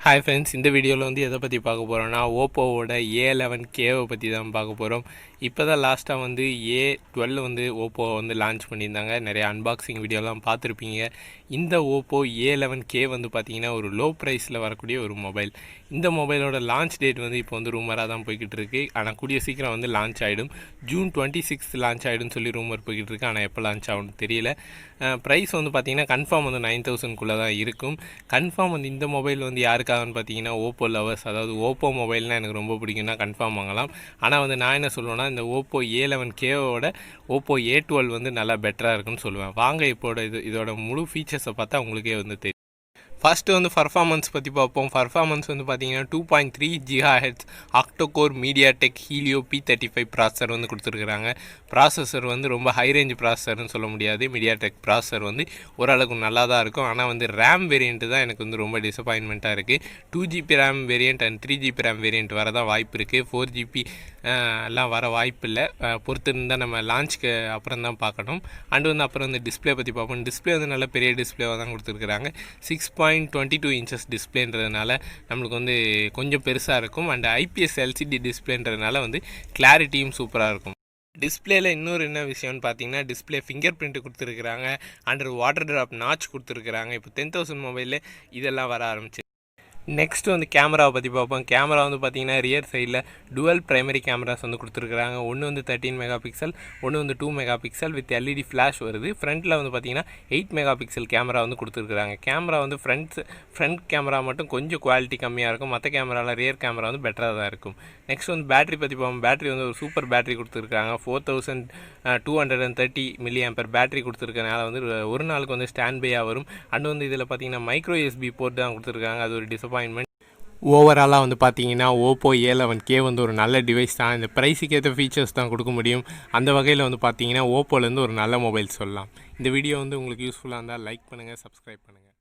Hi friends, இந்த வீடியோவில் வந்து எதை பற்றி பார்க்க போகிறோன்னா ஓப்போவோட A11Kவை பற்றி தான் பார்க்க போகிறோம். இப்போ தான் லாஸ்ட்டாக வந்து A12 வந்து ஓப்போ வந்து லான்ச் பண்ணியிருந்தாங்க. நிறைய அன்பாக்சிங் வீடியோலாம் பார்த்துருப்பீங்க. இந்த ஓப்போ A11K வந்து பார்த்திங்கன்னா ஒரு லோ ப்ரைஸில் வரக்கூடிய ஒரு மொபைல். இந்த மொபைலோட லான்ச் டேட் வந்து இப்போ வந்து ரூமராக தான் போய்கிட்டு இருக்குது. ஆனால் கூடிய சீக்கிரம் வந்து லான்ச் ஆகிடும். June 26 லான்ச் ஆகிடும்னு சொல்லி ரூமர் போய்கிட்டு இருக்குது. ஆனால் எப்போ லான்ச் ஆகும்னு தெரியல. ப்ரைஸ் வந்து பார்த்திங்கன்னா கன்ஃபார்ம் வந்து 9000க்குள்ளே தான் இருக்கும். கன்ஃபார்ம் வந்து இந்த மொபைல் வந்து யாருக்காகன்னு பார்த்தீங்கன்னா ஓப்போ லவர்ஸ், அதாவது ஓப்போ மொபைல்னால் எனக்கு ரொம்ப பிடிக்கும்னா கன்ஃபார்ம் வாங்கலாம். ஆனால் வந்து நான் என்ன சொல்லுவேன்னா, இந்த ஓப்போ A11Kவோட ஓப்போ A12 வந்து நல்லா பெட்டராக இருக்குன்னு சொல்லுவேன். வாங்க இதோட முழு ஃபீச்சர்ஸை பார்த்தா உங்களுக்கே வந்து தெரியும். ஃபஸ்ட்டு வந்து பர்ஃபார்மன்ஸ் பற்றி பார்ப்போம். பர்ஃபார்மன்ஸ் வந்து பார்த்தீங்கன்னா 2.3 GHz octacore MediaTek Helio P35 processor வந்து கொடுத்துருக்குறாங்க. ப்ராசஸர் வந்து ரொம்ப ஹை ரேஞ்ச் ப்ராசஸர்னு சொல்ல முடியாது. மீடியாடெக் ப்ராசஸர் வந்து ஓரளவுக்கு நல்லா தான் இருக்கும். ஆனால் வந்து ரேம் வேரியண்ட்டு தான் எனக்கு வந்து ரொம்ப டிசப்பாயின்மெண்ட்டாக இருக்குது. 2GB RAM variant and 3GB RAM variant வர தான் வாய்ப்பு இருக்குது. 4GB எல்லாம் வர வாய்ப்பு இல்லை. பொறுத்து இருந்தால் நம்ம லான்ச்சுக்கு அப்புறம் தான் பார்க்கணும். அண்டு வந்து அப்புறம் வந்து டிஸ்பிளே பற்றி பார்ப்போம். டிஸ்பிளே வந்து நல்ல பெரிய டிஸ்பிளேவாக தான் கொடுத்துருக்குறாங்க. 6.22 இன்ச்சஸ் டிஸ்பிளேன்றதுனால நம்மளுக்கு வந்து கொஞ்சம் பெருசாக இருக்கும். அண்ட் IPS LCD டிஸ்பிளேன்றதுனால வந்து கிளாரிட்டியும் சூப்பராக இருக்கும். டிஸ்பிளேயில் இன்னொரு என்ன விஷயம்னு பார்த்தீங்கன்னா, டிஸ்பிளே ஃபிங்கர் பிரிண்ட் கொடுத்துருக்குறாங்க. அண்ட் வாட்டர் ட்ராப் நாச் கொடுத்துருக்குறாங்க. இப்போ 10,000 மொபைலில் இதெல்லாம் வர ஆரம்பிச்சு. நெக்ஸ்ட் வந்து கேமராவை பற்றி பார்ப்போம். கேமரா வந்து பார்த்திங்கன்னா ரியர் சைடில் டுவல் ப்ரைமரி கேமராஸ் வந்து கொடுத்துருக்குறாங்க. ஒன்று வந்து 13 மெகா பிக்சல், ஒன்று வந்து 2 mega pixel with LED flash வருது. ஃப்ரண்ட்டில் வந்து பார்த்திங்கன்னா 8 மெகா பிக்சல் கேமரா வந்து கொடுத்துருக்குறாங்க. கேமரா வந்து ஃப்ரண்ட் கேமரா மட்டும் கொஞ்சம் குவாலிட்டி கம்மியாக இருக்கும். மற்ற கேமராவில் ரியர் கேமரா வந்து பெட்டராக தான் இருக்கும். நெக்ஸ்ட் வந்து பேட்டரி பற்றி பார்ப்போம். பேட்டரி வந்து ஒரு சூப்பர் பேட்டரி கொடுத்துருக்காங்க. 4230 mAh பேட்டரி கொடுத்துருக்கனால வந்து ஒரு நாளுக்கு வந்து ஸ்டாண்ட் பையாக வரும். அண்ட் வந்து இதில் பார்த்திங்கன்னா மைக்ரோ USB போர்ட் தான் கொடுத்துருக்காங்க. அது ஒரு டிசப்பாயின்மெண்ட். ஓவராலாக வந்து பார்த்தீங்கன்னா ஓப்போ A11K வந்து ஒரு நல்ல டிவைஸ் தான். இந்த ப்ரைஸுக்கு ஏற்ற ஃபீச்சர்ஸ் தான் கொடுக்க முடியும். அந்த வகையில் வந்து பார்த்தீங்கன்னா ஓப்போலேருந்து ஒரு நல்ல மொபைல் சொல்லலாம். இந்த வீடியோ வந்து உங்களுக்கு யூஸ்ஃபுல்லாக இருந்தால் லைக் பண்ணுங்கள், சப்ஸ்கிரைப் பண்ணுங்கள்.